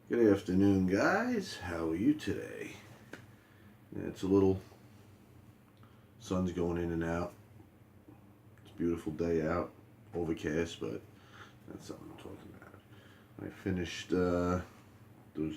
Good afternoon, guys. How are you today? It's a little sun's going in and out. It's a beautiful day out, overcast, but that's something I'm talking about. I finished those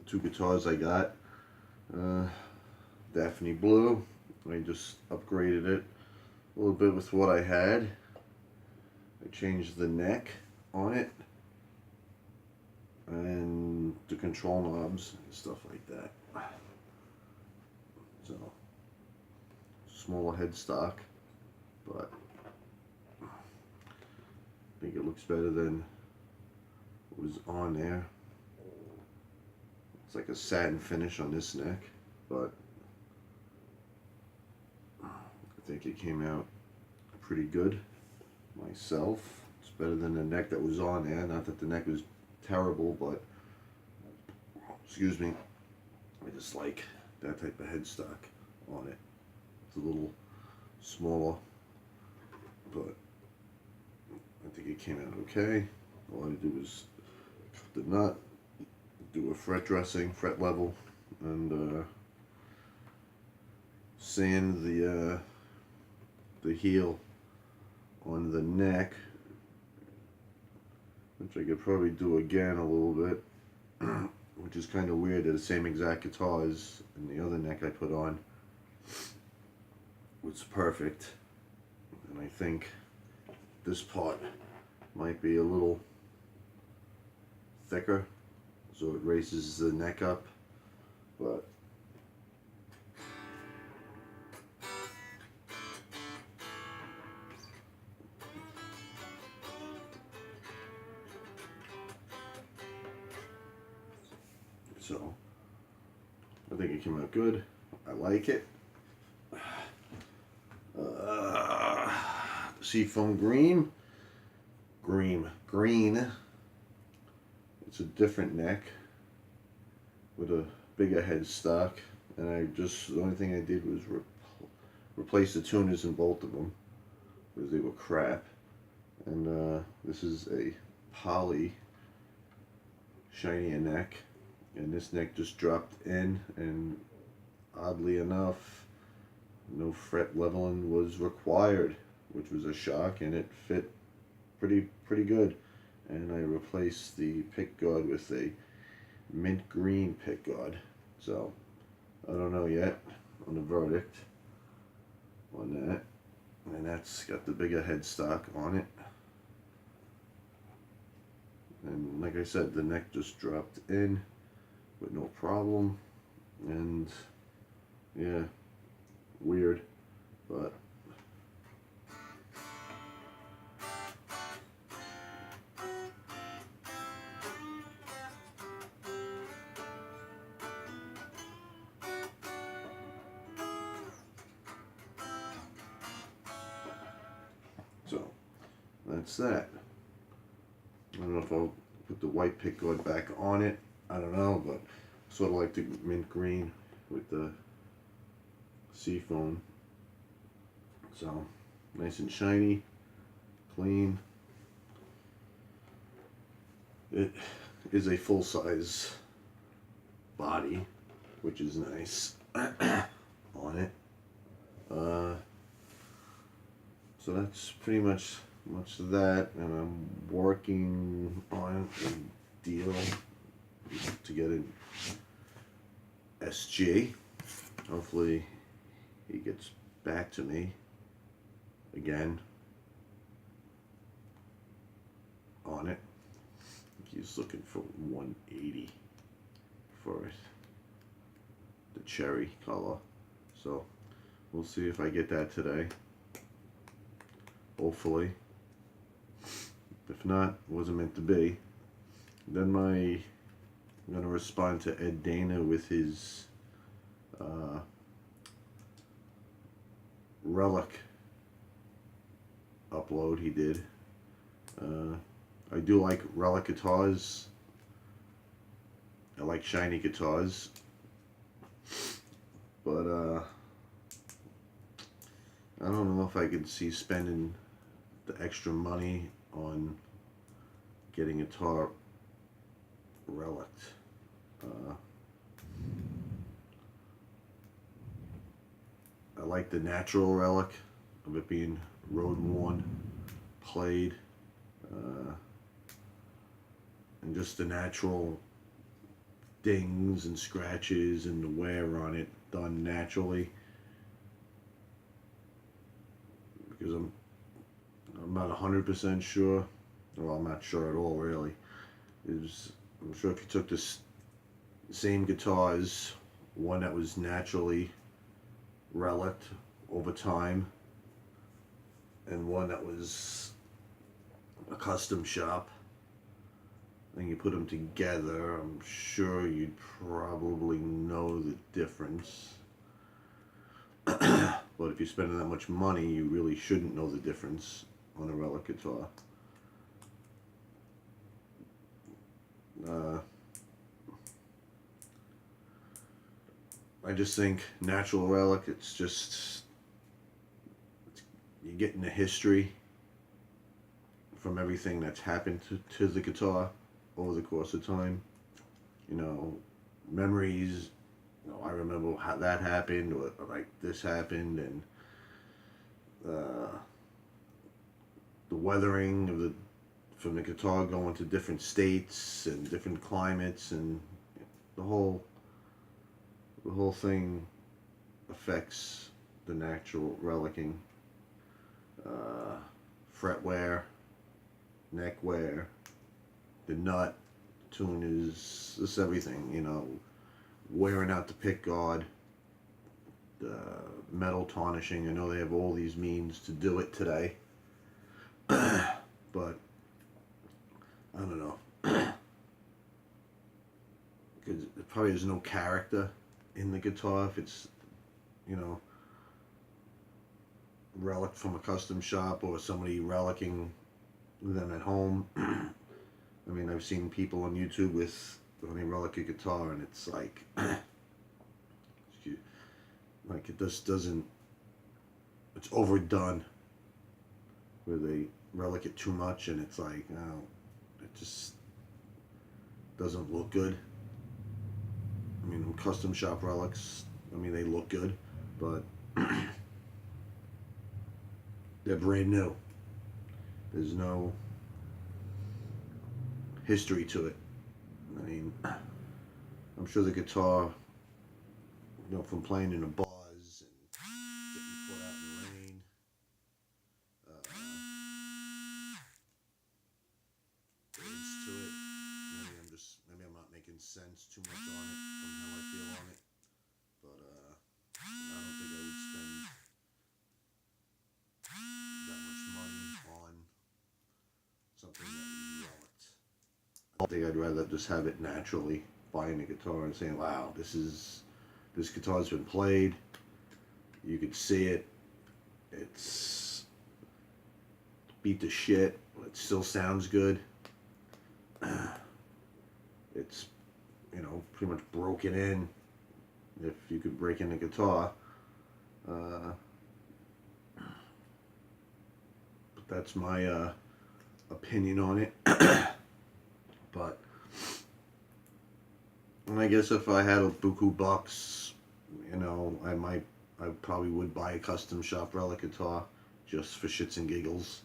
two guitars I got. Uh, Daphne Blue. I just upgraded it a little bit with what I had. I changed the neck on it and the control knobs and stuff like that. So, smaller headstock, but I think it looks better than what was on there. It's like a satin finish on this neck, but I think it came out pretty good myself. It's better than the neck that was on there. Not that the neck was terrible, but excuse me, I just like that type of headstock on it. It's a little smaller, but I think it came out okay. All I did was cut the nut, do a fret dressing, fret level, and sand the heel on the neck, which I could probably do again a little bit, which is kind of weird. They're the same exact guitars, and the other neck I put on was perfect. And I think this part might be a little thicker, so it raises the neck up, but so I think it came out good. I like it. Seafoam green. It's a different neck with a bigger headstock, and the only thing I did was replace the tuners in both of them because they were crap. And this is a poly shinier neck, and this neck just dropped in, and oddly enough, no fret leveling was required, which was a shock, and it fit pretty good. And I replaced the pick guard with a mint green pick guard. So I don't know yet on the verdict on that. And that's got the bigger headstock on it. And like I said, the neck just dropped in with no problem. And yeah, weird, but so that's that. I don't know if I'll put the white pick guard back on it. I don't know, but sort of like the mint green with the seafoam. So nice and shiny, clean. It is a full-size body, which is nice on it. So that's pretty much of that, and I'm working on a deal to get an SG. Hopefully he gets back to me again on it. He's looking for 180 for it, the cherry color. So we'll see if I get that today. Hopefully. If not, it wasn't meant to be. Then I'm gonna respond to Ed Dana with his relic upload he did. I do like relic guitars. I like shiny guitars, but I don't know if I could see spending the extra money on getting a guitar relic. I like the natural relic of it being road worn, played, and just the natural dings and scratches and the wear on it done naturally. Because I'm not 100% sure. Well, I'm not sure at all, really. I'm sure if you took this same guitars, one that was naturally reliced over time, and one that was a custom shop, and you put them together, I'm sure you'd probably know the difference. But if you're spending that much money, you really shouldn't know the difference on a relic guitar. I just think natural relic, you're getting the history from everything that's happened to the guitar over the course of time. You know, memories. You know, I remember how that happened, or like this happened, and the weathering of from the guitar going to different states and different climates, and the whole thing affects the natural relicing. Fret wear, neck wear, the nut, tuners, this everything, you know, wearing out the pick guard, the metal tarnishing. I know they have all these means to do it today, but I don't know, because it probably has no character in the guitar if it's, you know, relic from a custom shop or somebody relicing them at home. I mean, I've seen people on YouTube when they relic a guitar, and it's like, like it just doesn't. It's overdone, where they relic it too much, and it's like, oh, it just doesn't look good. I mean, custom shop relics, I mean, they look good, but they're brand new. There's no history to it. I mean, I'm sure the guitar, you know, from playing in the bars and getting caught out in the rain, adds to it. Maybe I'm not making sense too much on it from how I feel on it, but I don't think I would spend that much money on something that was relic. I think I'd rather just have it naturally, buying a guitar and saying, wow, this guitar's been played. You could see it. It's beat to shit. It still sounds good. It's, you know, pretty much broken in, if you could break in a guitar. But that's my opinion on it. But I guess if I had a buku bucks, you know, I probably would buy a custom shop relic guitar just for shits and giggles.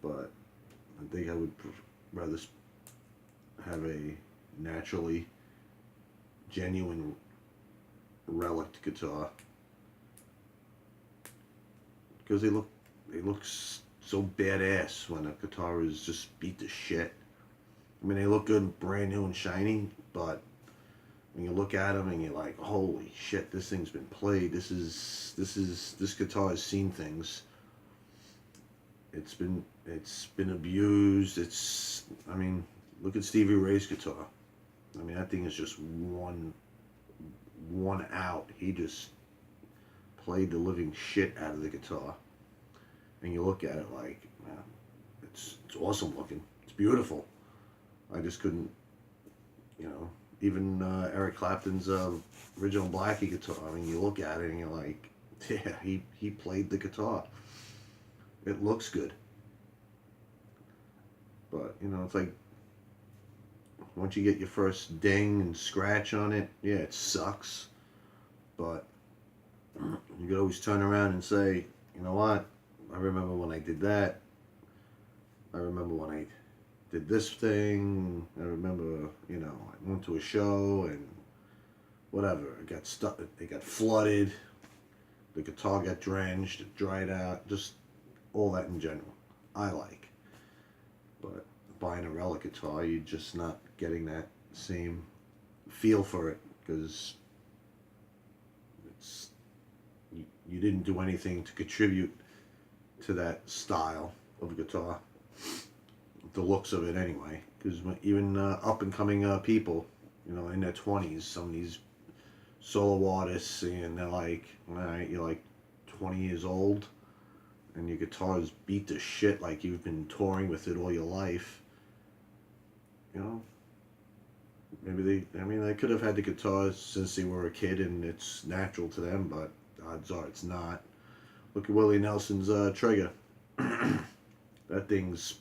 But I think I would rather have a naturally genuine relic guitar, because they look so badass when a guitar is just beat to shit. I mean, they look good, brand new and shiny, but when you look at them and you're like, holy shit, this thing's been played. This guitar has seen things. It's been abused. I mean, look at Stevie Ray's guitar. I mean, that thing is just one out. He just played the living shit out of the guitar. And you look at it like, man, it's awesome looking. It's beautiful. I just couldn't, you know, even Eric Clapton's original Blackie guitar. I mean, you look at it and you're like, yeah, he played the guitar. It looks good. But, you know, it's like once you get your first ding and scratch on it, yeah, it sucks. But you could always turn around and say, you know what? I remember when I did that. I remember when I did this thing. I remember, I went to a show and whatever. It got stuck. It got flooded. The guitar got drenched. It dried out. Just all that in general. I like. But buying a relic guitar, you're just not getting that same feel for it because you didn't do anything to contribute to that style of guitar. The looks of it anyway, because even up and coming people, in their 20s, some of these solo artists, and they're like, all right, you're like 20 years old and your guitar's beat to shit like you've been touring with it all your life. Maybe they could have had the guitar since they were a kid and it's natural to them, but odds are it's not. Look at Willie Nelson's Trigger. That thing's,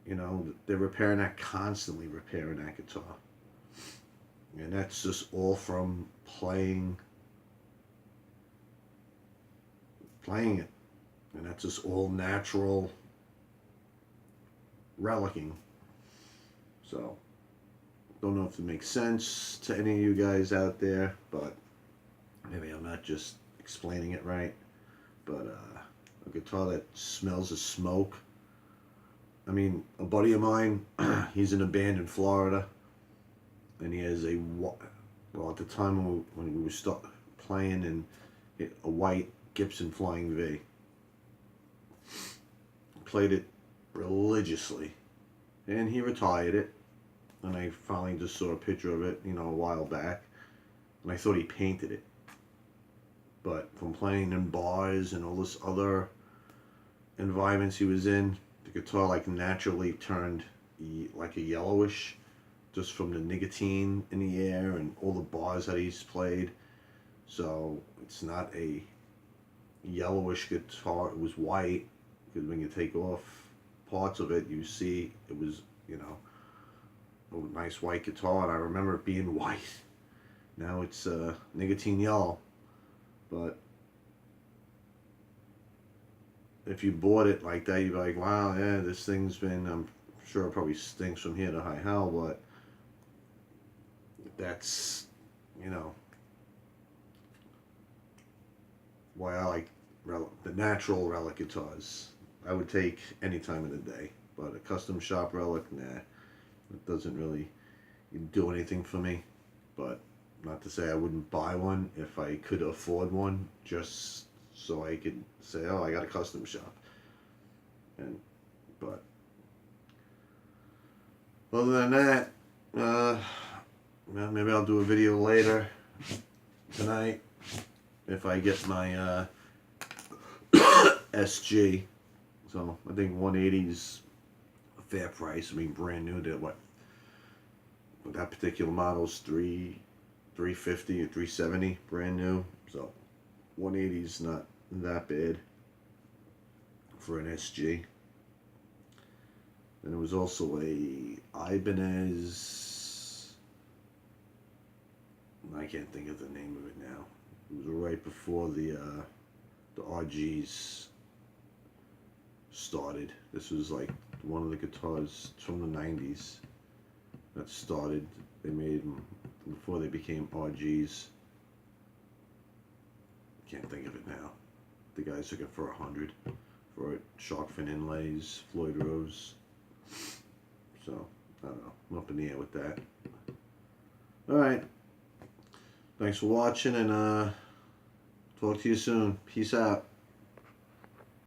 they're repairing that, constantly repairing that guitar. And that's just all from playing it. And that's just all natural relicking. So, don't know if it makes sense to any of you guys out there, but maybe I'm not just explaining it right. But a guitar that smells of smoke. I mean, a buddy of mine, he's in a band in Florida, and he has at the time when we were playing, and a white Gibson Flying V. Played it religiously, and he retired it, and I finally just saw a picture of it, a while back, and I thought he painted it. But from playing in bars and all this other environments he was in, the guitar like naturally turned like a yellowish, just from the nicotine in the air and all the bars that he's played. So it's not a yellowish guitar. It was white, because when you take off parts of it, you see it was, a nice white guitar. And I remember it being white. Now it's nicotine yellow. But if you bought it like that, you'd be like, wow, yeah, this thing's been, I'm sure it probably stinks from here to high hell, but that's, why I like the natural relic guitars. I would take any time of the day, but a custom shop relic, nah, it doesn't really do anything for me. But not to say I wouldn't buy one if I could afford one, just so I could say, oh, I got a custom shop. But other than that, maybe I'll do a video later tonight if I get my SG. So I think 180's a fair price. I mean, brand new. They're what? That particular model's $350 or $370, brand new. So 180's not that bad for an SG. And there was also a Ibanez. I can't think of the name of it now. It was right before the RGs started. This was like one of the guitars from the 90s that started. They made them before they became RGs. Can't think of it now. The guys took it for $100 for it. Shark fin inlays, Floyd Rose. So I don't know. I'm up in the air with that. All right. Thanks for watching, and talk to you soon. Peace out.